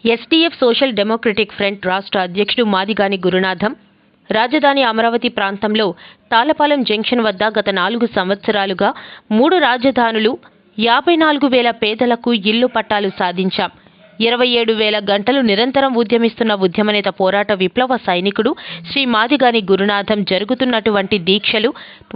STF social democratic front రాష్ట్ర అధ్యక్షుడు మాదిగాని గురునాథం రాజధాని అమరావతి ప్రాంతంలో తాళపాలెం జంక్షన్ వద్ద గత 4 సంవత్సరాలుగా 3 రాజధానులు 54,000 పేదలకు ఇళ్లు పట్టాలు సాధించాం. 27,000 గంటలు నిరంతరం ఉద్యమిస్తున్న ఉద్యమనేత పోరాట విప్లవ సైనికుడు శ్రీ మాదిగాని గురునాథం జరుగుతున్నటువంటి దీక్షలు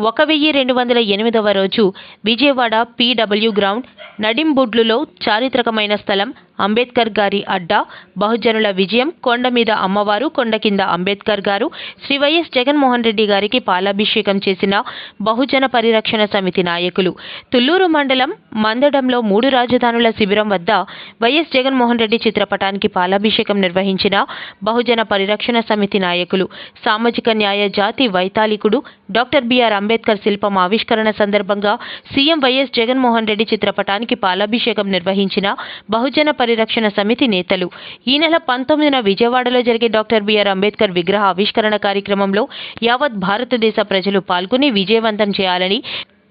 1208వ రోజు విజయవాడ పీడబ్ల్యూ గ్రౌండ్ నడింబుడ్లులో చారిత్రకమైన స్థలం అంబేద్కర్ గారి అడ్డా, బహుజనుల విజయం, కొండ మీద అమ్మవారు, కొండ కింద అంబేద్కర్ గారు, శ్రీ వైఎస్ జగన్మోహన్ రెడ్డి గారికి పాలాభిషేకం చేసిన బహుజన పరిరక్షణ సమితి నాయకులు, తుళ్లూరు మండలం మందడంలో 3 రాజధానుల శిబిరం వద్ద వైఎస్ జగన్మోహన్ రెడ్డి చిత్రపటానికి పాలాభిషేకం నిర్వహించిన బహుజన పరిరక్షణ సమితి నాయకులు, సామాజిక న్యాయ జాతి వైతాళికుడు డాక్టర్ బిఆర్ అంబేద్కర్ శిల్పం ఆవిష్కరణ సందర్భంగా సీఎం వైఎస్ జగన్మోహన్ రెడ్డి చిత్రపటానికి పాలాభిషేకం నిర్వహించిన బహుజన పరిరక్షణ సమితి నేతలు. ఈ నెల 19న విజయవాడలో జరిగే డాక్టర్ బిఆర్ అంబేద్కర్ విగ్రహ ఆవిష్కరణ కార్యక్రమంలో యావత్ భారతదేశ ప్రజలు పాల్గొని విజయవంతం చేయాలని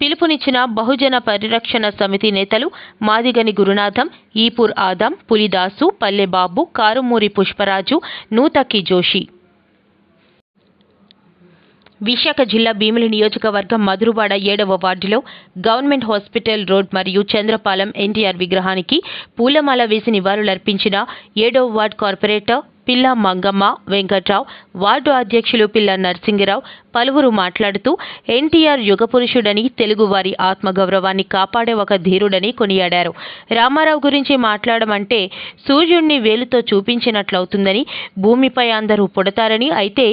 పిలుపునిచ్చిన బహుజన పరిరక్షణ సమితి నేతలు మాదిగని గురునాథం, ఈపూర్ ఆదాం, పులిదాసు, పల్లెబాబు, కారుమూరి పుష్పరాజు, నూతక్కి జోషి. విశాఖ జిల్లా భీమిలి నియోజకవర్గం మధురవాడ 7వ వార్డులో గవర్నమెంట్ హాస్పిటల్ రోడ్ మరియు చంద్రపాలెం ఎన్టీఆర్ విగ్రహానికి పూలమాల వేసి నివాళులర్పించిన 7వ వార్డు కార్పొరేటర్ పిల్ల మంగమ్మ వెంకట్రావు, వార్డు అధ్యక్షులు పిల్ల నరసింగరావు పలువురు మాట్లాడుతూ ఎన్టీఆర్ యుగపురుషుడని, తెలుగువారి ఆత్మగౌరవాన్ని కాపాడే ఒక ధీరుడని కొనియాడారు. రామారావు గురించి మాట్లాడమంటే సూర్యుడిని వేలుతో చూపించినట్లవుతుందని, భూమిపై అందరూ పుడతారని, అయితే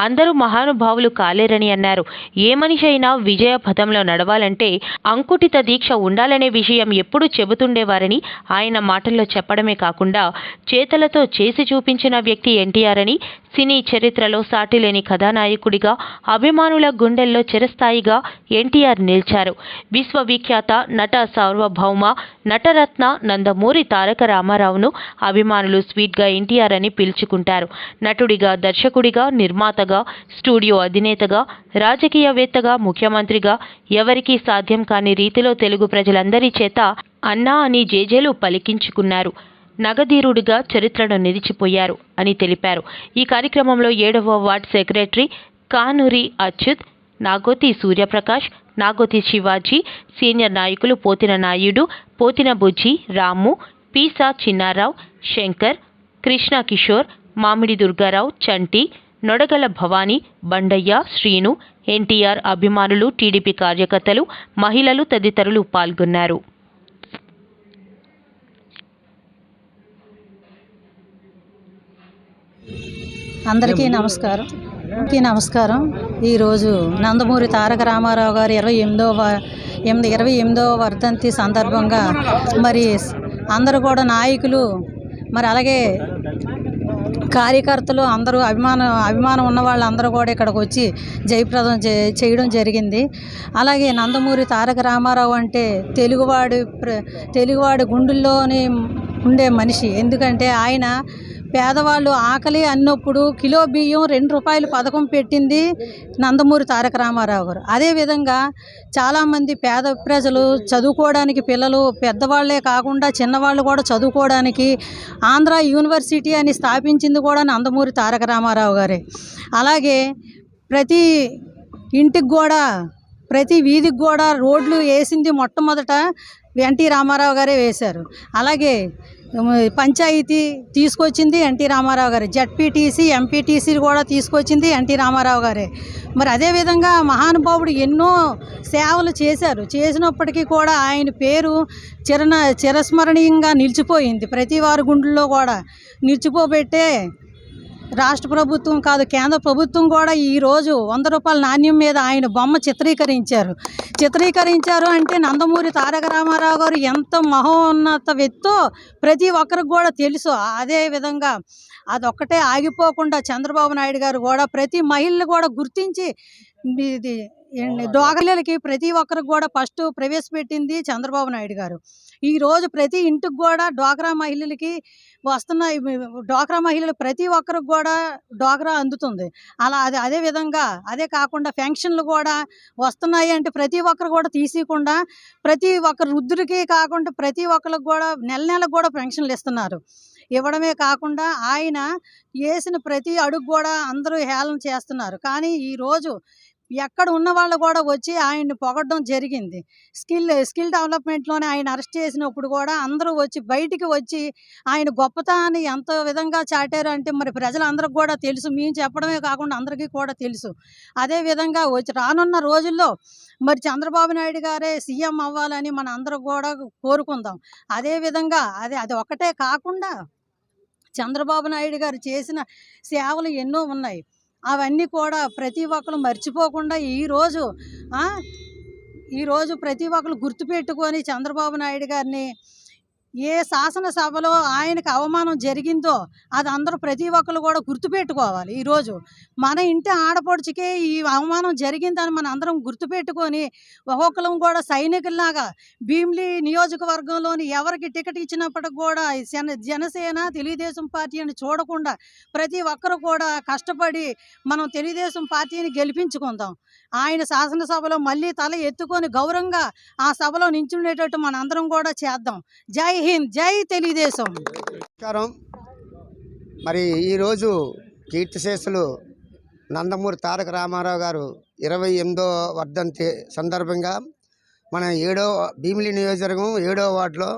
అందరూ మహానుభావులు కాలేరని అన్నారు. ఏ మనిషి అయినా విజయ పథంలో నడవాలంటే అంకుటిత దీక్ష ఉండాలనే విషయం ఎప్పుడూ చెబుతుండేవారని ఆయన మాటల్లో చెప్పడమే కాకుండా చేతలతో చేసి చూపించిన వ్యక్తి ఎన్టీఆర్ అని, సినీ చరిత్రలో సాటిలేని కథానాయకుడిగా అభిమానుల గుండెల్లో చిరస్థాయిగా ఎన్టీఆర్ నిలిచారు. విశ్వవిఖ్యాత నట సార్వభౌమ నటరత్న నందమూరి తారక రామారావును అభిమానులు స్వీట్గా ఎన్టీఆర్ అని పిలుచుకుంటారు. నటుడిగా, దర్శకుడిగా, నిర్మాతగా, స్టూడియో అధినేతగా, రాజకీయవేత్తగా, ముఖ్యమంత్రిగా ఎవరికీ సాధ్యం కాని రీతిలో తెలుగు ప్రజలందరి చేత అన్నా అని జేజేలు పలికించుకున్నారు. నగధీరుడిగా చరిత్రను నిలిచిపోయారు అని తెలిపారు. ఈ కార్యక్రమంలో 7వ ward secretary Kanuri Achyut, Nagoti Suryaprakash, Nagoti Shivaji, senior నాయకులు పోతిన నాయుడు, పోతిన బుజ్జి, రాము, పీసా చిన్నారావు, శంకర్, కృష్ణ కిషోర్, మామిడి దుర్గారావు, చంటి, నొడగల భవానీ, బండయ్య, శ్రీను, ఎన్టీఆర్ అభిమానులు, టీడీపీ కార్యకర్తలు, మహిళలు తదితరులు పాల్గొన్నారు. అందరికీ నమస్కారం. ఈరోజు నందమూరి తారక రామారావు గారి 28వ వర్ధంతి సందర్భంగా మరి అందరూ కూడా నాయకులు, మరి అలాగే కార్యకర్తలు అందరూ అభిమానం ఉన్న వాళ్ళందరూ కూడా ఇక్కడికి వచ్చి జయప్రదం చేయడం జరిగింది. అలాగే నందమూరి తారక రామారావు అంటే తెలుగువాడి గుండెల్లోనే ఉండే మనిషి. ఎందుకంటే ఆయన పేదవాళ్ళు ఆకలి అన్నప్పుడు కిలో బియ్యం ₹2 పథకం పెట్టింది నందమూరి తారక రామారావు గారు. అదేవిధంగా చాలామంది పేద ప్రజలు చదువుకోవడానికి, పిల్లలు పెద్దవాళ్లే కాకుండా చిన్నవాళ్ళు కూడా చదువుకోవడానికి ఆంధ్ర యూనివర్సిటీ అని స్థాపించింది కూడా నందమూరి తారక రామారావు గారే. అలాగే ప్రతి ఇంటికి కూడా, ప్రతి వీధికి కూడా రోడ్లు వేసింది మొట్టమొదట ఎన్టీ రామారావు గారే వేశారు. అలాగే పంచాయతీ తీసుకొచ్చింది ఎన్టీ రామారావు గారే. జడ్పీటీసీ, ఎంపీటీసీ కూడా తీసుకొచ్చింది ఎన్టీ రామారావు గారే. మరి అదేవిధంగా మహానుభావుడు ఎన్నో సేవలు చేసినప్పటికీ కూడా ఆయన పేరు చిరస్మరణీయంగా నిలిచిపోయింది. ప్రతి వారి గుండెల్లో కూడా నిలిచిపోబెట్టే రాష్ట్ర ప్రభుత్వం కాదు, కేంద్ర ప్రభుత్వం కూడా ఈరోజు ₹100 నాణ్యం మీద ఆయన బొమ్మ చిత్రీకరించారు అంటే నందమూరి తారక రామారావు గారు ఎంత మహోన్నత వ్యక్తో ప్రతి ఒక్కరికి కూడా తెలుసు. అదేవిధంగా అదొక్కటే ఆగిపోకుండా చంద్రబాబు నాయుడు గారు కూడా ప్రతి మహిళను కూడా గుర్తించి ఇది డ్వాక్రాలకి ప్రతి ఒక్కరికి కూడా ఫస్ట్ ప్రవేశపెట్టింది చంద్రబాబు నాయుడు గారు. ఈరోజు ప్రతి ఇంటికి కూడా డ్వాక్రా మహిళలకి వస్తున్నాయి. డ్వాక్రా మహిళలు ప్రతి ఒక్కరికి కూడా డ్వాక్రా అందుతుంది. అదేవిధంగా అదే కాకుండా పెన్షన్లు కూడా వస్తున్నాయి అంటే ప్రతి ఒక్కరు కూడా తీసుకోకుండా ప్రతి ఒక్క వృద్ధుడికి కాకుండా ప్రతి ఒక్కరికి కూడా నెల కూడా పెన్షన్లు ఇస్తున్నారు. ఇవ్వడమే కాకుండా ఆయన వేసిన ప్రతి అడుగు కూడా అందరూ హేళన చేస్తున్నారు. కానీ ఈరోజు ఎక్కడ ఉన్న వాళ్ళు కూడా వచ్చి ఆయన్ని పొగడడం జరిగింది. స్కిల్ డెవలప్మెంట్లోనే ఆయన అరెస్ట్ చేసినప్పుడు కూడా అందరూ వచ్చి బయటికి వచ్చి ఆయన గొప్పతనాన్ని ఎంత విధంగా చాటారు అంటే మరి ప్రజలందరికీ కూడా తెలుసు. మేము చెప్పడమే కాకుండా అందరికీ కూడా తెలుసు. అదేవిధంగా వచ్చి రానున్న రోజుల్లో మరి చంద్రబాబు నాయుడు గారే సీఎం అవ్వాలని మన అందరూ కూడా కోరుకుందాం. అదేవిధంగా అది ఒకటే కాకుండా చంద్రబాబు నాయుడు గారు చేసిన సేవలు ఎన్నో ఉన్నాయి. అవన్నీ కూడా ప్రతి ఒక్కరు మర్చిపోకుండా ఈరోజు ప్రతి ఒక్కరు గుర్తుపెట్టుకొని చంద్రబాబు నాయుడు గారిని ఏ శాసనసభలో ఆయనకు అవమానం జరిగిందో అది అందరూ ప్రతి ఒక్కరు కూడా గుర్తుపెట్టుకోవాలి. ఈరోజు మన ఇంటి ఆడపడుచుకే ఈ అవమానం జరిగిందని మన అందరం గుర్తుపెట్టుకొని ఒక్కొక్కరం కూడా సైనికుల్లాగా భీమిలి నియోజకవర్గంలోని ఎవరికి టికెట్ ఇచ్చినప్పటికి కూడా జనసేన తెలుగుదేశం పార్టీ అని చూడకుండా ప్రతి ఒక్కరు కూడా కష్టపడి మనం తెలుగుదేశం పార్టీని గెలిపించుకుందాం. ఆయన శాసనసభలో మళ్ళీ తల ఎత్తుకొని గౌరవంగా ఆ సభలో నించుండేటట్టు మన అందరం కూడా చేద్దాం. జై హింద్, జై తెలుగుదేశం. నమస్కారం. మరి ఈరోజు కీర్తిశేషులు నందమూరి తారక రామారావు గారు 28వ వర్ధంతి సందర్భంగా మన భీమిలి నియోజకవర్గం 7వ వార్డులో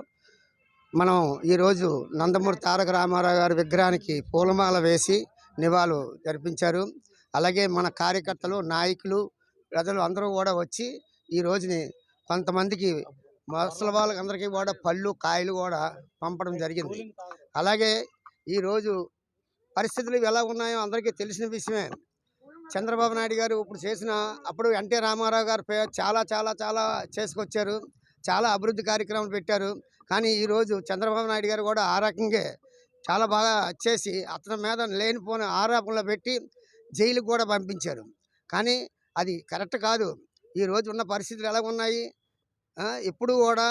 మనం ఈరోజు నందమూరి తారక రామారావు గారి విగ్రహానికి పూలమాల వేసి నివాళులు జరిపించారు. అలాగే మన కార్యకర్తలు, నాయకులు, ప్రజలు అందరూ కూడా వచ్చి ఈ రోజుని కొంతమందికి ముసలి వాళ్ళకి అందరికీ కూడా పళ్ళు, కాయలు కూడా పంపడం జరిగింది. అలాగే ఈరోజు పరిస్థితులు ఎలా ఉన్నాయో అందరికీ తెలిసిన విషయమే. చంద్రబాబు నాయుడు గారు అప్పుడు ఎన్టీ రామారావు గారు చాలా చాలా చాలా చేసుకొచ్చారు, చాలా అభివృద్ధి కార్యక్రమాలు పెట్టారు. కానీ ఈరోజు చంద్రబాబు నాయుడు గారు కూడా ఆ రకంగా చాలా బాగా చేసి అతని మీద లేనిపోని ఆరోపణలు పెట్టి జైలుకు కూడా పంపించారు. కానీ అది కరెక్ట్ కాదు. ఈరోజు ఉన్న పరిస్థితులు ఎలా ఉన్నాయి? ఎప్పుడు కూడా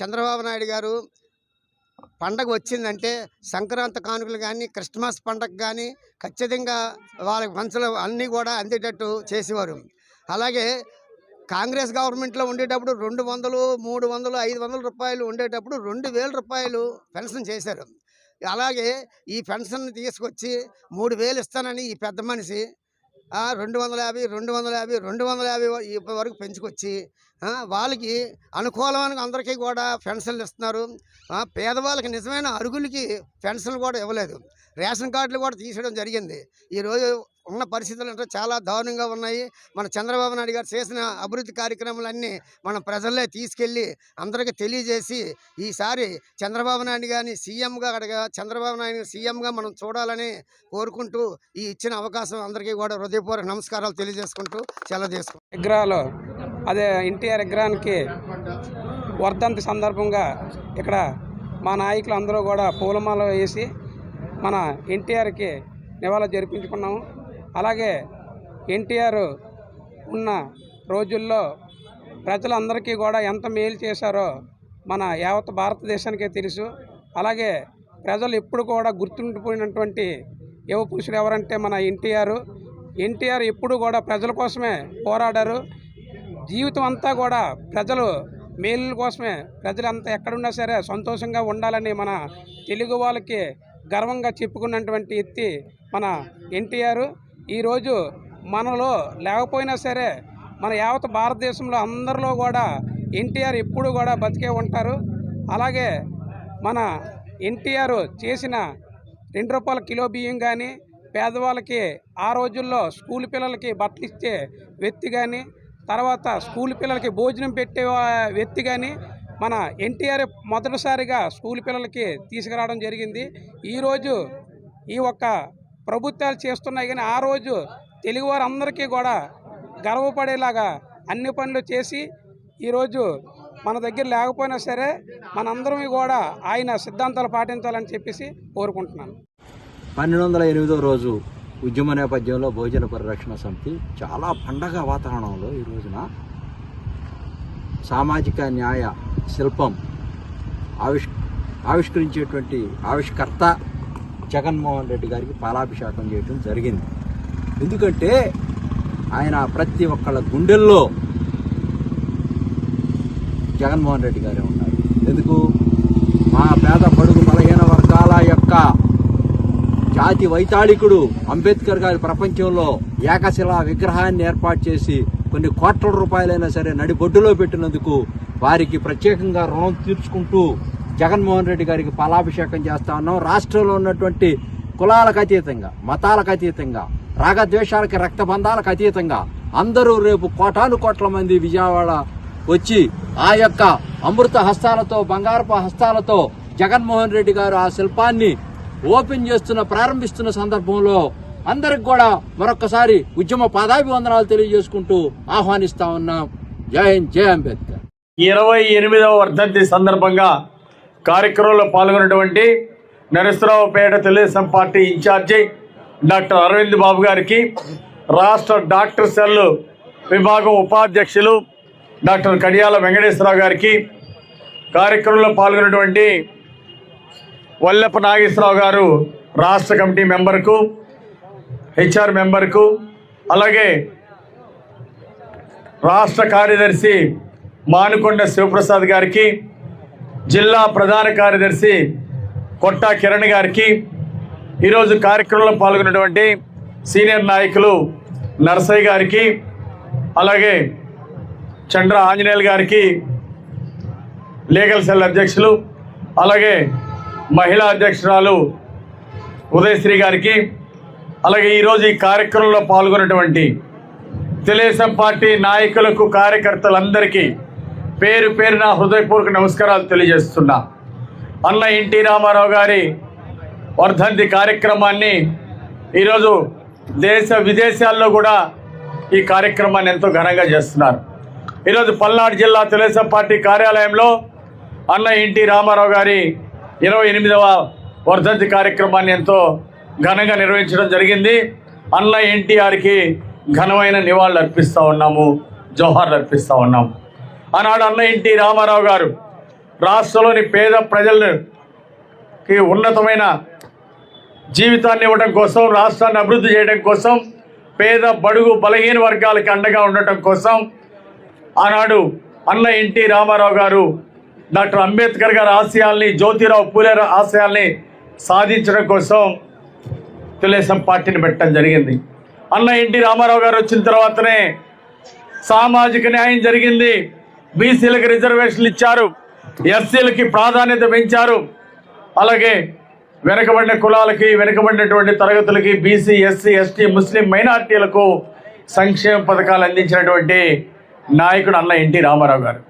చంద్రబాబు నాయుడు గారు పండగ వచ్చిందంటే సంక్రాంతి కానుకలు కానీ, క్రిస్మస్ పండగ కానీ ఖచ్చితంగా వాళ్ళకి పంచలు అన్నీ కూడా అందేటట్టు చేసేవారు. అలాగే కాంగ్రెస్ గవర్నమెంట్లో ఉండేటప్పుడు 200, 300, 500 రూపాయలు ఉండేటప్పుడు 2000 రూపాయలు పెన్షన్ చేశారు. అలాగే ఈ పెన్షన్ తీసుకొచ్చి 3000 ఇస్తానని ఈ పెద్ద మనిషి 250 వరకు పెంచుకొచ్చి వాళ్ళకి అనుకూలమైన అందరికీ కూడా పెన్షన్లు ఇస్తున్నారు. పేదవాళ్ళకి నిజమైన అరుగులకి పెన్షన్లు కూడా ఇవ్వలేదు. రేషన్ కార్డులు కూడా తీసేయడం జరిగింది. ఈరోజు ఉన్న పరిస్థితులు అంటే చాలా దారుణంగా ఉన్నాయి. మన చంద్రబాబు నాయుడు గారు చేసిన అభివృద్ధి కార్యక్రమాలన్నీ మనం ప్రజల్లో తీసుకెళ్ళి అందరికీ తెలియజేసి ఈసారి చంద్రబాబు నాయుడు గారిని సీఎంగా మనం చూడాలని కోరుకుంటూ ఈ ఇచ్చిన అవకాశం అందరికీ కూడా హృదయపూర్వక నమస్కారాలు తెలియజేసుకుంటూ సెలవు తీసుకుంటాం. విగ్రహాలు అదే ఎన్టీఆర్ విగ్రహానికి వర్ధంతి సందర్భంగా ఇక్కడ మా నాయకులు అందరూ కూడా పూలమాల వేసి మన ఎన్టీఆర్కి నివాళులు జరిపించుకున్నాము. అలాగే ఎన్టీఆర్ ఉన్న రోజుల్లో ప్రజలందరికీ కూడా ఎంత మేలు చేశారో మన యావత్ భారతదేశానికే తెలుసు. అలాగే ప్రజలు ఎప్పుడు కూడా గుర్తుండిపోయినటువంటి యువ పురుషుడు ఎవరంటే మన ఎన్టీఆర్ ఎప్పుడు కూడా ప్రజల కోసమే పోరాడారు. జీవితం అంతా కూడా ప్రజలు మేలుల కోసమే, ప్రజలంతా ఎక్కడున్నా సరే సంతోషంగా ఉండాలని మన తెలుగు వాళ్ళకి గర్వంగా చెప్పుకున్నటువంటి వ్యక్తి మన ఎన్టీఆర్. ఈరోజు మనలో లేకపోయినా సరే మన యావత్ భారతదేశంలో అందరిలో కూడా ఎన్టీఆర్ ఎప్పుడు కూడా బతికే ఉంటారు. అలాగే మన ఎన్టీఆర్ చేసిన 2 రూపాయల కిలో బియ్యం కానీ, పేదవాళ్ళకి ఆ రోజుల్లో స్కూల్ పిల్లలకి బట్టలు ఇచ్చే వ్యక్తి కానీ, తర్వాత స్కూల్ పిల్లలకి భోజనం పెట్టే వ్యక్తి కానీ మన ఎన్టీఆర్ మొదటిసారిగా స్కూల్ పిల్లలకి తీసుకురావడం జరిగింది. ఈరోజు ఈ ఒక్క ప్రభుత్వాలు చేస్తున్నాయి కానీ ఆ రోజు తెలుగువారు అందరికీ కూడా గర్వపడేలాగా అన్ని పనులు చేసి ఈరోజు మన దగ్గర లేకపోయినా సరే మనందరం కూడా ఆయన సిద్ధాంతాలు పాటించాలని చెప్పేసి కోరుకుంటున్నాను. 1208వ రోజు ఉద్యమ నేపథ్యంలో బహుజన పరిరక్షణ సమితి చాలా పండగ వాతావరణంలో ఈ రోజున సామాజిక న్యాయ శిల్పం ఆవిష్కరించేటువంటి ఆవిష్కర్త జగన్మోహన్ రెడ్డి గారికి పాలాభిషేకం చేయడం జరిగింది. ఎందుకంటే ఆయన ప్రతి ఒక్కళ్ళ గుండెల్లో జగన్మోహన్ రెడ్డి గారే ఉన్నారు. ఎందుకు? మా పేద బడుగు బలహీన వర్గాల జాతి వైతాళికుడు అంబేద్కర్ గారి ప్రపంచంలో ఏకశిలా విగ్రహాన్ని ఏర్పాటు చేసి కొన్ని కోట్ల రూపాయలైనా సరే నడిబొడ్డులో పెట్టినందుకు వారికి ప్రత్యేకంగా రుణం తీర్చుకుంటూ జగన్మోహన్ రెడ్డి గారికి పాలాభిషేకం చేస్తా ఉన్నాం. రాష్ట్రంలో ఉన్నటువంటి కులాలకు అతీతంగా, మతాలకు అతీతంగా, రాగద్వేషాలకి, రక్తబంధాలకు అతీతంగా అందరూ రేపు కోటాను కోట్ల మంది విజయవాడ వచ్చి ఆ యొక్క అమృత హస్తాలతో, బంగారపు హస్తాలతో జగన్మోహన్ రెడ్డి గారు ఆ శిల్పాన్ని ఓపెన్ చేస్తున్న, ప్రారంభిస్తున్న సందర్భంలో అందరికి కూడా మరొకసారి ఉద్యమ పాదాభివందనాలు తెలియజేసుకుంటూ ఆహ్వానిస్తా ఉన్నాం. జై హింద్, జై అంబేద్కర్. 28వ వర్ధంతి సందర్భంగా కార్యక్రమంలో పాల్గొన్నటువంటి Narasaraopet Telugu Desam party in charge doctor Arvind Babu గారికి, రాష్ట్ర డాక్టర్ సెల్ విభాగం ఉపాధ్యక్షులు డాక్టర్ కడియాల వెంకటేశ్వరరావు గారికి, కార్యక్రమంలో పాల్గొన్నటువంటి వల్లెప్ప నాగేశ్వరరావు గారు రాష్ట్ర కమిటీ మెంబర్కు, హెచ్ఆర్ మెంబర్కు, అలాగే రాష్ట్ర కార్యదర్శి మానుకొండ శివప్రసాద్ గారికి, జిల్లా ప్రధాన కార్యదర్శి కొట్టా కిరణ్ గారికి, ఈరోజు కార్యక్రమంలో పాల్గొన్నటువంటి సీనియర్ నాయకులు నర్సయ్య గారికి, అలాగే చంద్ర ఆంజనేయులు గారికి, లీగల్ సెల్ అధ్యక్షులు, అలాగే మహిళా అధ్యక్షురాలు ఉదయశ్రీ గారికి, అలాగే ఈరోజు ఈ కార్యక్రమంలో పాల్గొన్నటువంటి తెలుగుదేశం పార్టీ నాయకులకు, కార్యకర్తలందరికీ పేరు పేరున హృదయపూర్వక నమస్కారాలు తెలియజేస్తున్నా. అన్న ఎన్టీ రామారావు గారి వర్ధంతి కార్యక్రమాన్ని ఈరోజు దేశ విదేశాల్లో కూడా ఈ కార్యక్రమాన్ని ఎంతో ఘనంగా చేస్తున్నారు. ఈరోజు పల్నాడు జిల్లా తెలుగుదేశం పార్టీ కార్యాలయంలో అన్న ఎన్టీ రామారావు గారి 28వ వర్ధంతి కార్యక్రమాన్ని ఎంతో ఘనంగా నిర్వహించడం జరిగింది. అన్న ఎన్టీఆర్కి ఘనమైన నివాళులు అర్పిస్తూ ఉన్నాము, జోహార్లు అర్పిస్తూ ఉన్నాము. ఆనాడు అన్న ఎన్టీ రామారావు గారు రాష్ట్రంలోని పేద ప్రజలకి ఉన్నతమైన జీవితాన్ని ఇవ్వడం కోసం, రాష్ట్రాన్ని అభివృద్ధి చేయడం కోసం, పేద బడుగు బలహీన వర్గాలకి అండగా ఉండటం కోసం ఆనాడు అన్న ఎన్టీ రామారావు గారు డాక్టర్ అంబేద్కర్ గారి ఆశయాల్ని, జ్యోతిరావు పూలే ఆశయాల్ని సాధించడం కోసం తెలుగుదేశం పార్టీని పెట్టడం జరిగింది. అన్న ఎన్టీ రామారావు గారు వచ్చిన తర్వాతనే సామాజిక న్యాయం జరిగింది. బీసీలకు రిజర్వేషన్లు ఇచ్చారు, ఎస్సీలకి ప్రాధాన్యత పెంచారు, అలాగే వెనుకబడిన కులాలకి, వెనుకబడినటువంటి తరగతులకి, బీసీ, ఎస్సీ, ఎస్టీ, ముస్లిం మైనార్టీలకు సంక్షేమ పథకాలు అందించినటువంటి నాయకుడు అన్న ఎన్టీ రామారావు గారు.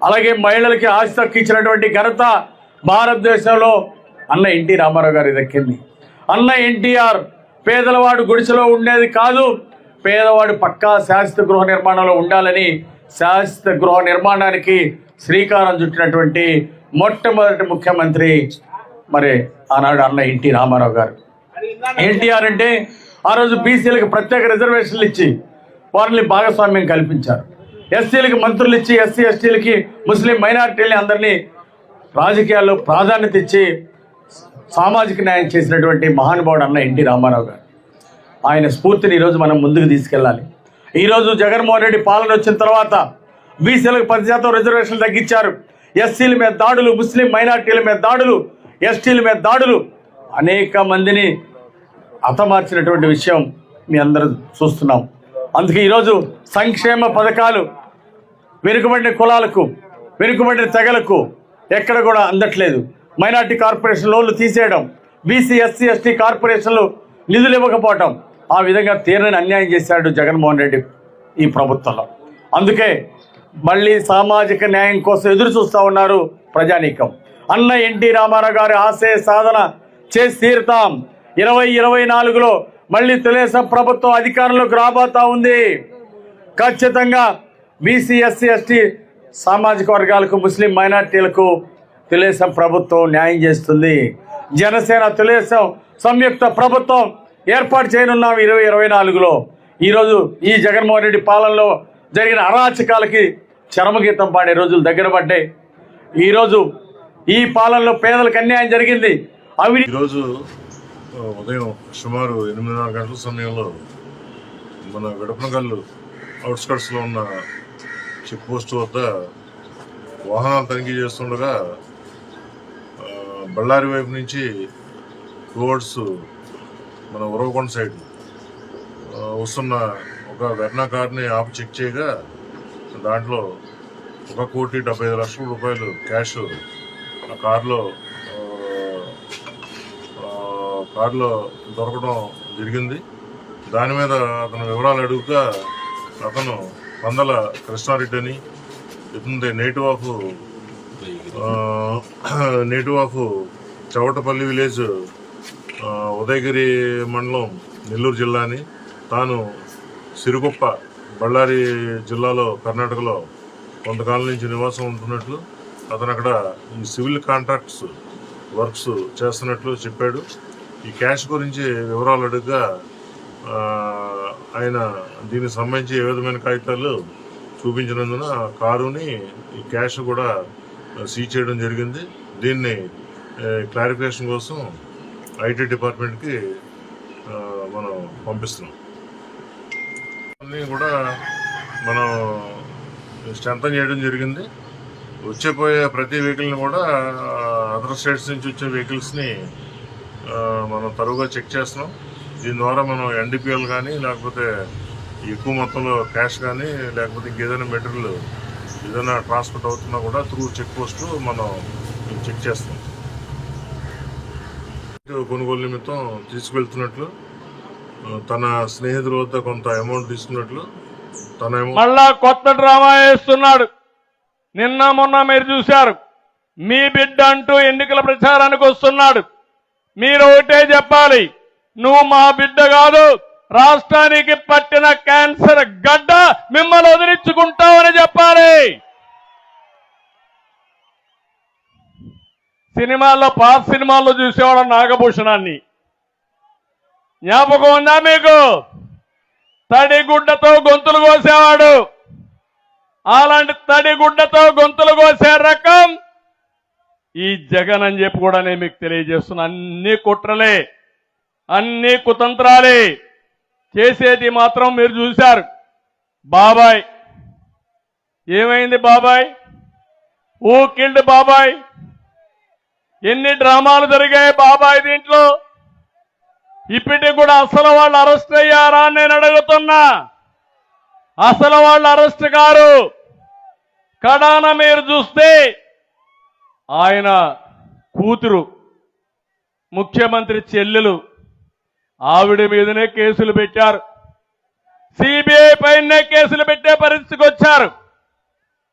అలాగే మహిళలకి ఆస్తి హక్కు ఇచ్చినటువంటి ఘనత భారతదేశంలో అన్న ఎన్టీ రామారావు గారికి దక్కింది. అన్న ఎన్టీఆర్ పేదలవాడు గుడిసెలో ఉండేది కాదు, పేదవాడు పక్కా శాశ్వత గృహ నిర్మాణంలో ఉండాలని శాశ్వత గృహ నిర్మాణానికి శ్రీకారం చుట్టినటువంటి మొట్టమొదటి ముఖ్యమంత్రి మరి ఆనాడు అన్న ఎన్టీ రామారావు గారు. ఎన్టీఆర్ అంటే ఆ రోజు బీసీలకు ప్రత్యేక రిజర్వేషన్లు ఇచ్చి వారిని భాగస్వామ్యం కల్పించారు. ఎస్సీలకి మంత్రులు ఇచ్చి, ఎస్సీ ఎస్టీలకి, ముస్లిం మైనారిటీలని అందరినీ రాజకీయాల్లో ప్రాధాన్యత ఇచ్చి సామాజిక న్యాయం చేసినటువంటి మహానుభావుడు అన్న ఎన్టీ రామారావు గారు. ఆయన స్ఫూర్తిని ఈరోజు మనం ముందుకు తీసుకెళ్ళాలి. ఈరోజు జగన్మోహన్ రెడ్డి పాలన వచ్చిన తర్వాత బీసీలకు 10% రిజర్వేషన్లు తగ్గించారు. ఎస్సీల మీద దాడులు, ముస్లిం మైనారిటీల మీద దాడులు, ఎస్టీల మీద దాడులు, అనేక మందిని హతమార్చినటువంటి విషయం మీ అందరూ చూస్తున్నాం. అందుకే ఈరోజు సంక్షేమ పథకాలు వెనుకబడిన కులాలకు, వెనుకబడిన తెగలకు ఎక్కడ కూడా అందట్లేదు. మైనార్టీ కార్పొరేషన్ లోన్లు తీసేయడం, బీసీ, ఎస్సీ, ఎస్టీ కార్పొరేషన్లు నిధులు ఇవ్వకపోవటం, ఆ విధంగా తీరని అన్యాయం చేశాడు జగన్మోహన్ రెడ్డి ఈ ప్రభుత్వంలో. అందుకే మళ్ళీ సామాజిక న్యాయం కోసం ఎదురు చూస్తూ ఉన్నారు ప్రజానీకం. అన్న ఎన్టీ రామారావు గారి ఆశయ సాధన చేసి తీరుతాం. 2024లో మళ్ళీ తెలుగుదేశం ప్రభుత్వం అధికారంలోకి రాబోతా ఉంది. ఖచ్చితంగా బీసీ, ఎస్సీ, ఎస్టీ సామాజిక వర్గాలకు, ముస్లిం మైనార్టీలకు తెలుగుదేశం ప్రభుత్వం న్యాయం చేస్తుంది. జనసేన తెలుగుదేశం సంయుక్త ప్రభుత్వం ఏర్పాటు చేయనున్నాం 2024లో. ఈరోజు ఈ జగన్మోహన్ రెడ్డి పాలనలో జరిగిన అరాచకాలకి చరమగీతం పాడే రోజులు దగ్గర పడ్డాయి. ఈరోజు ఈ పాలనలో పేదలకు అన్యాయం జరిగింది. ఈరోజు ఉదయం సుమారు 8:30 గంటల సమయంలో మన విడపనగల్లు అవుట్స్కట్స్లో ఉన్న చెక్ పోస్ట్ వద్ద వాహనాలు తనిఖీ చేస్తుండగా బళ్ళారి వైపు నుంచి టువర్డ్స్ మన ఉరవకొండ సైడ్ వస్తున్న ఒక వెర్నా కార్ని ఆపి చెక్ చేయగా దాంట్లో 1,75,00,000 రూపాయలు క్యాష్ ఆ కారులో దొరకడం జరిగింది. దాని మీద అతను వివరాలు అడుగుగా అతను పందల కృష్ణారెడ్డి అని, ఇతని native of Chavatapalli village, Udayagiri మండలం, నెల్లూరు జిల్లా అని, తాను సిరుగుప్ప బళ్ళారి జిల్లాలో కర్ణాటకలో కొంతకాలం నుంచి నివాసం ఉంటున్నట్లు, అతను అక్కడ ఈ సివిల్ కాంట్రాక్ట్స్ వర్క్స్ చేస్తున్నట్లు చెప్పాడు. ఈ క్యాష్ గురించి వివరాలు అడుగుగా ఆయన దీనికి సంబంధించి ఏ విధమైన కాగితాలు చూపించినందున ఆ కారుని ఈ క్యాష్ కూడా సీజ్ చేయడం జరిగింది. దీన్ని క్లారిఫికేషన్ కోసం ఐటీ డిపార్ట్మెంట్కి మనం పంపిస్తున్నాం. అన్నీ కూడా మనం స్ట్రెంథన్ చేయడం జరిగింది. వచ్చేపోయే ప్రతి వెహికల్ని కూడా అదర్ స్టేట్స్ నుంచి వచ్చే వెహికల్స్ని మనం తరువుగా చెక్ చేస్తున్నాం. దీని ద్వారా మనం ఎన్డీపీఎల్ కానీ, లేకపోతే ఎక్కువ మొత్తంలో క్యాష్ కానీ, లేకపోతే ఇంకేదైనా మెటీరియల్ ఏదైనా ట్రాన్స్పోర్ట్ అవుతున్నా కూడా త్రూ చెక్ పోస్టు మనం చెక్ చేస్తాం. కొనుగోలు నిమిత్తం తీసుకువెళ్తున్నట్లు, తన స్నేహితుల వద్ద కొంత అమౌంట్ తీసుకున్నట్లు, మళ్ళా కొత్త డ్రామా వేస్తున్నాడు. నిన్న మొన్న మీరు చూశారు, మీ బిడ్డ అంటూ ఎన్నికల ప్రచారానికి వస్తున్నాడు. మీరు ఒకటే చెప్పాలి, నువ్వు మా బిడ్డ కాదు, రాష్ట్రానికి పట్టిన క్యాన్సర్ గడ్డ, మిమ్మల్ని వదిలించుకుంటామని చెప్పాలి. పాత సినిమాల్లో చూసేవాడు నాగభూషణాన్ని, జ్ఞాపకం ఉందా మీకు? తడిగుడ్డతో గొంతులు కోసేవాడు. అలాంటి తడిగుడ్డతో గొంతులు కోసే రకం ఈ జగన్ అని చెప్పి కూడా నేను మీకు తెలియజేస్తున్నా. అన్ని కుట్రలే, అన్ని కుతంత్రాలే, చేసేది మాత్రం మీరు చూశారు. బాబాయ్ ఏమైంది? బాబాయ్ ఊ కిల్డ్ బాబాయ్. ఎన్ని డ్రామాలు జరిగాయి బాబాయ్ దీంట్లో. ఇప్పటికి కూడా అసలు వాళ్ళు అరెస్ట్ అయ్యారా అని నేను అడుగుతున్నా. అసలు వాళ్ళు అరెస్ట్ కారు. కడాన మీరు చూస్తే ఆయన కూతురు, ముఖ్యమంత్రి చెల్లెలు, ఆవిడ మీదనే కేసులు పెట్టారు. సిబిఐ పైనే కేసులు పెట్టే పరిస్థితికి వచ్చారు.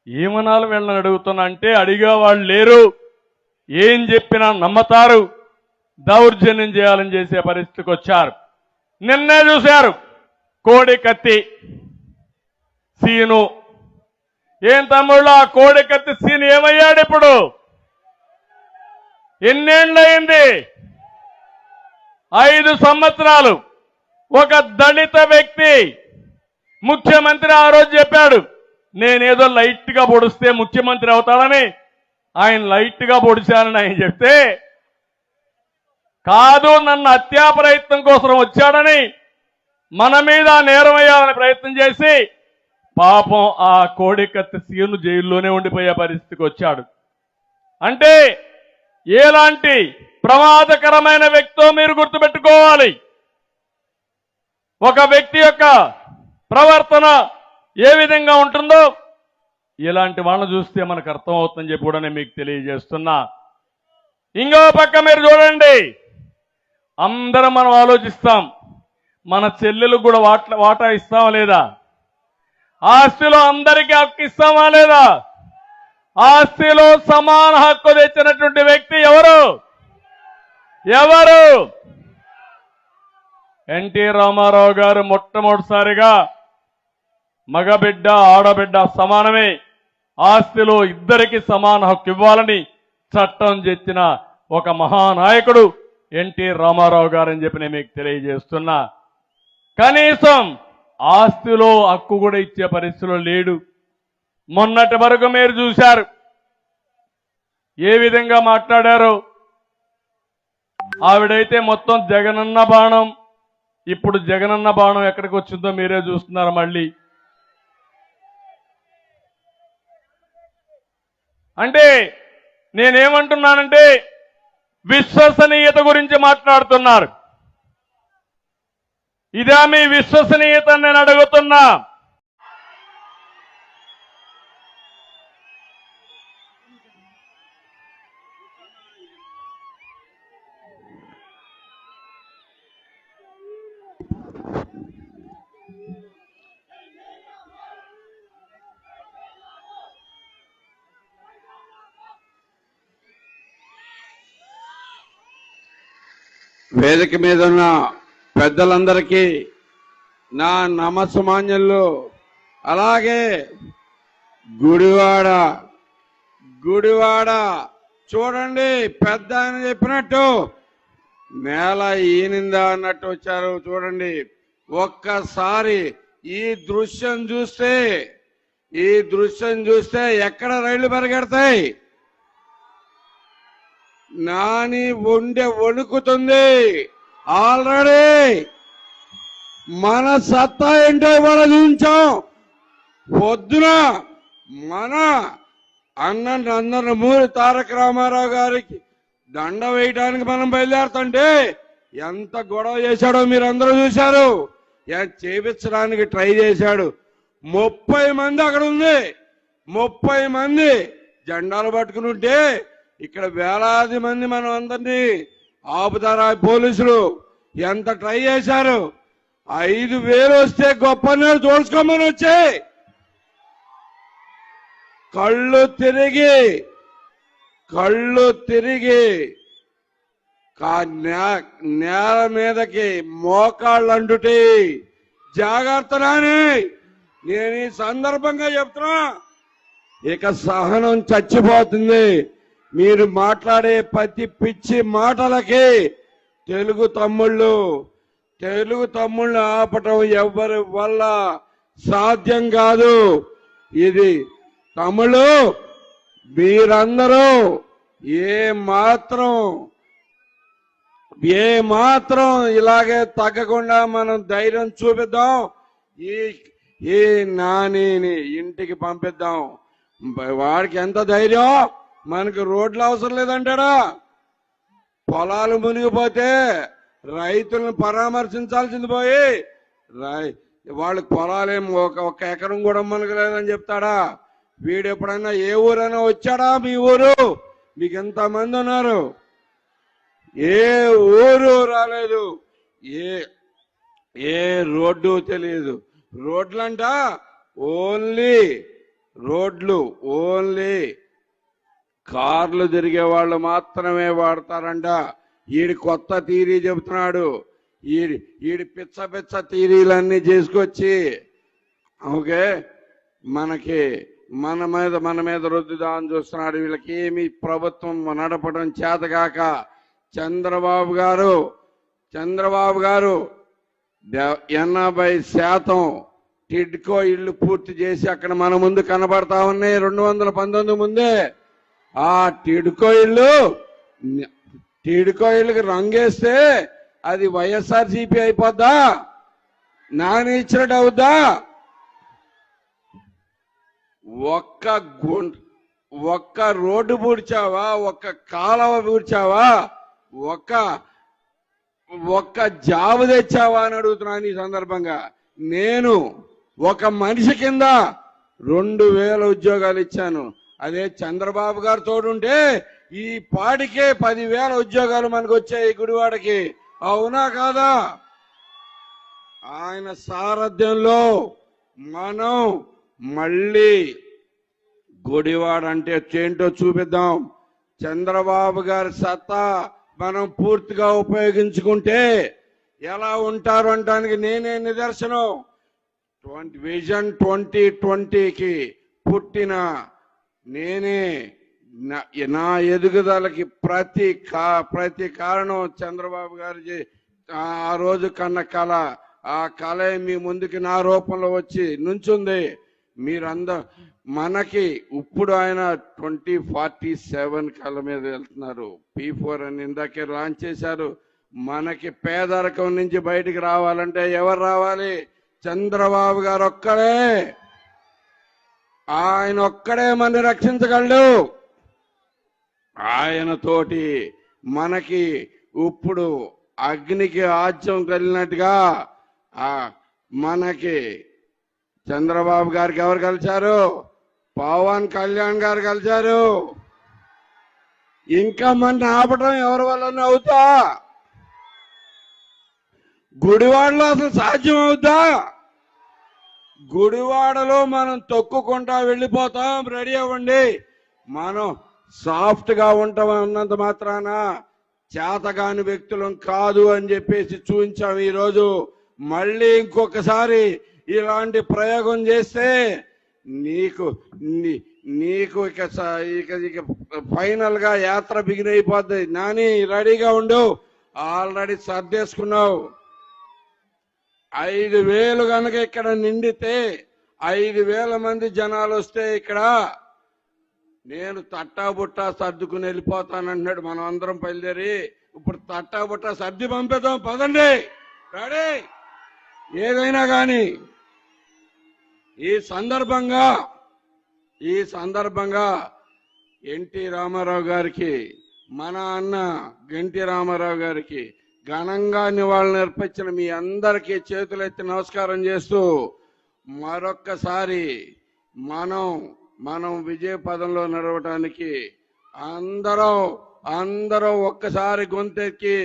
ఏమనాలి వీళ్ళని అడుగుతున్నా అంటే, అడిగా వాళ్ళు లేరు, ఏం చెప్పినా నమ్మతారు, దౌర్జన్యం చేయాలని చేసే పరిస్థితికి వచ్చారు. నిన్నే చూశారు కోడి కత్తి సీను. ఏం తమ్ముళ్ళు, ఆ కోడి కత్తి సీను ఏమయ్యాడు ఇప్పుడు? ఎన్నేళ్ళయింది? 5 సంవత్సరాలు. ఒక దళిత వ్యక్తి ముఖ్యమంత్రి ఆ రోజు చెప్పాడు, నేనేదో లైట్ గా పొడిస్తే ముఖ్యమంత్రి అవుతాడని. ఆయన లైట్ గా పొడిచానని ఆయన చెప్తే, కాదు నన్ను హత్యా ప్రయత్నం కోసం వచ్చాడని మన మీద నేరం వేయాలని ప్రయత్నం చేసి పాపం ఆ కోడికత్తి సీను జైల్లోనే ఉండిపోయే పరిస్థితికి వచ్చాడు. అంటే ఎలాంటి ప్రమాదకరమైన వ్యక్తో మీరు గుర్తుపెట్టుకోవాలి. ఒక వ్యక్తి యొక్క ప్రవర్తన ఏ విధంగా ఉంటుందో ఇలాంటి వాళ్ళని చూస్తే మనకు అర్థమవుతుందని చెప్పి కూడా నేను మీకు తెలియజేస్తున్నా. ఇంకో పక్క మీరు చూడండి, అందరం మనం ఆలోచిస్తాం, మన చెల్లెలకు కూడా వాటా ఇస్తామా లేదా? ఆస్తిలో అందరికీ హక్కు ఇస్తామా లేదా? ఆస్తిలో సమాన హక్కు తెచ్చినటువంటి వ్యక్తి ఎవరు? ఎన్టీ రామారావు గారు మొట్టమొదటిసారిగా మగబిడ్డ ఆడబిడ్డ సమానమే, ఆస్తిలో ఇద్దరికి సమాన హక్కు ఇవ్వాలని చట్టం తెచ్చిన ఒక మహానాయకుడు ఎన్టీ రామారావు గారని చెప్పి నేను మీకు తెలియజేస్తున్నా. కనీసం ఆస్తిలో హక్కు కూడా ఇచ్చే పరిస్థితిలో లేడు. మొన్నటి వరకు మీరు చూశారు ఏ విధంగా మాట్లాడారో. ఆవిడైతే మొత్తం జగనన్న బాణం. ఇప్పుడు జగనన్న బాణం ఎక్కడికి వచ్చిందో మీరే చూస్తున్నారు. మళ్ళీ అంటే నేనేమంటున్నానంటే, విశ్వసనీయత గురించి మాట్లాడుతున్నారు. ఇదే మీ విశ్వసనీయత నేను అడుగుతున్నా. వేదిక మీద ఉన్న పెద్దలందరికీ నా నమస్సుమాన్యులు. అలాగే గుడివాడ చూడండి, పెద్ద ఆయన చెప్పినట్టు నేల ఈనిందా అన్నట్టు వచ్చారు. చూడండి, ఒక్కసారి ఈ దృశ్యం చూస్తే ఎక్కడ రైళ్లు పరిగెడతాయి? నాని ఉండే వణుకుతుంది. ఆల్రెడీ మన సత్తా ఏంటో ఇవాళ చూపించాం. పొద్దున మన అన్న నందమూరి తారక రామారావు గారికి దండ వేయడానికి మనం బయలుదేరుతుంటే ఎంత గొడవ చేశాడో మీరందరూ చూశారు. చేపించడానికి ట్రై చేశాడు. 30 మంది అక్కడ ఉంది. 30 మంది జెండాలు పట్టుకుని ఉంటే ఇక్కడ వేలాది మంది మనం అందరినీ ఆపుతారా పోలీసులు? ఎంత ట్రై చేశారు. 5,000 వస్తే గొప్ప నీళ్ళు తోడుచుకోమని వచ్చాయి. కళ్ళు తిరిగి నేల మీదకి మోకాళ్ళు అంటుటే జాగ్రత్తనాని నేను ఈ సందర్భంగా చెప్తున్నా. ఇక సహనం చచ్చిపోతుంది. మీరు మాట్లాడే ప్రతి పిచ్చి మాటలకి తెలుగు తమ్ముళ్ళు ఆపటం ఎవరి వల్ల సాధ్యం కాదు. ఇది తమ్ముళ్ళు మీరందరూ ఏ మాత్రం ఇలాగే తగ్గకుండా మనం ధైర్యం చూపిద్దాం. ఈ నానిని ఇంటికి పంపిద్దాం. వాడికి ఎంత ధైర్యం? మనకు రోడ్లు అవసరం లేదంటాడా? పొలాలు మునిగిపోతే రైతులను పరామర్శించాల్సింది పోయి వాళ్ళకి పొలాలేం ఒక ఎకరం కూడా మనకు లేదని చెప్తాడా? వీడు ఎప్పుడైనా ఏ ఊరైనా వచ్చాడా? మీ ఊరు మీకు ఎంతమంది ఉన్నారు? ఏ ఊరు రాలేదు. ఏ రోడ్డు తెలియదు. రోడ్లంట ఓన్లీ కార్లు తిరిగే వాళ్ళు మాత్రమే వాడతారంట. ఈడి కొత్త థీరీ చెబుతున్నాడు. ఈడి పిచ్చ థీరీలన్నీ చేసుకొచ్చి ఓకే మన మీద రుద్దుదామని చూస్తున్నాడు. వీళ్ళకి ఏమి ప్రభుత్వం నడపడం చేతగాక చంద్రబాబు గారు 80% టిడ్కో ఇళ్లు పూర్తి చేసి అక్కడ మన ముందు కనబడతా ఉన్నాయి. 219 ముందే ఆ టిడ్కో ఇళ్ళకి రంగేస్తే అది వైఎస్ఆర్సీపీ అయిపోద్దా? నాని ఇచ్చినట్టు అవుద్దా? ఒక్క రోడ్డు పూడ్చావా? ఒక్క కాలువ పూడ్చావా? ఒక్క జాబు తెచ్చావా అని అడుగుతున్నాను ఈ సందర్భంగా. నేను ఒక మనిషి కింద 2,000 ఉద్యోగాలు ఇచ్చాను. అదే చంద్రబాబు గారు తోడుంటే ఈ పాటికే 10,000 ఉద్యోగాలు మనకు వచ్చాయి గుడివాడకి. అవునా కాదా? ఆయన సారథ్యంలో మనం మళ్ళీ గుడివాడ అంటే ఏంటో చూపిద్దాం. చంద్రబాబు గారి సత్తా మనం పూర్తిగా ఉపయోగించుకుంటే ఎలా ఉంటారు అంటానికి నేనే నిదర్శనం. విజన్ 2020కి పుట్టిన నేనే. నా ఎదుగుదలకి ప్రతి కారణం చంద్రబాబు గారి ఆ రోజు కన్న కళ. ఆ కళ మీ ముందుకి నా రూపంలో వచ్చి నుంచుంది. మీరందరూ మనకి ఇప్పుడు ఆయన 2047 కళ మీద వెళ్తున్నారు. P4 అని ఇందాకే లాంచ్ చేశారు. మనకి పేదరికం నుంచి బయటికి రావాలంటే ఎవరు రావాలి? చంద్రబాబు గారు ఒక్కడే. ఆయన ఒక్కడే మన రక్షించగలడు. ఆయనతోటి మనకి ఇప్పుడు అగ్నికి ఆజ్యం కలిగినట్టుగా మనకి చంద్రబాబు గారికి ఎవరు కలిశారు? పవన్ కళ్యాణ్ గారు కలిశారు. ఇంకా మన ఆపటం ఎవరి వల్ల అవుతా? గుడివాడలో అసలు సాధ్యం అవుతా? గుడివాడలో మనం తొక్కుకుంటా వెళ్ళిపోతాం. రెడీ అవ్వండి. మనం సాఫ్ట్ గా ఉంటాం అన్నంత మాత్రాన చేతగాని వ్యక్తులం కాదు అని చెప్పేసి చూపించాం. ఈరోజు మళ్ళీ ఇంకొకసారి ఇలాంటి ప్రయోగం చేస్తే నీకు ఇక ఫైనల్ గా యాత్ర బిగిన్ అయిపోద్ది. నాని రెడీగా ఉండు. ఆల్రెడీ సర్దేసుకున్నావు. 5,000 కనుక ఇక్కడ నిండితే 5,000 మంది జనాలు వస్తే ఇక్కడ నేను తట్టాబుట్టా సర్దుకుని వెళ్ళిపోతానంటున్నాడు. మనం అందరం బయలుదేరి ఇప్పుడు తట్టాబుట్టా సర్ది పంపిద్దాం. పదండి, రెడీ. ఏదైనా కానీ ఈ సందర్భంగా ఎన్టీ రామారావు గారికి, మన అన్న ఎన్టీ రామారావు గారికి ఘనంగా నివాళులు అర్పించిన మీ అందరికీ చేతులెత్తి నమస్కారం చేస్తూ మరొక్కసారి మనం విజయ పదంలో నడవటానికి అందరూ ఒక్కసారి గొంతెక్కి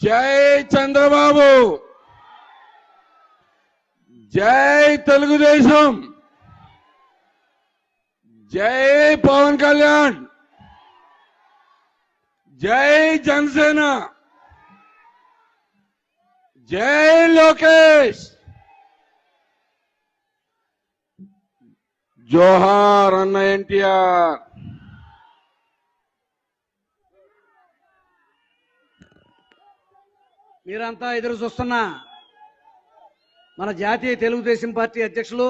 జై చంద్రబాబు, జై తెలుగుదేశం, జై పవన్ కళ్యాణ్, జై జనసేన, జై లోకేష్, జోహార్ అన్న ఎన్టీఆర్. మీరంతా ఎదురు చూస్తున్న మన జాతీయ తెలుగుదేశం పార్టీ అధ్యక్షులు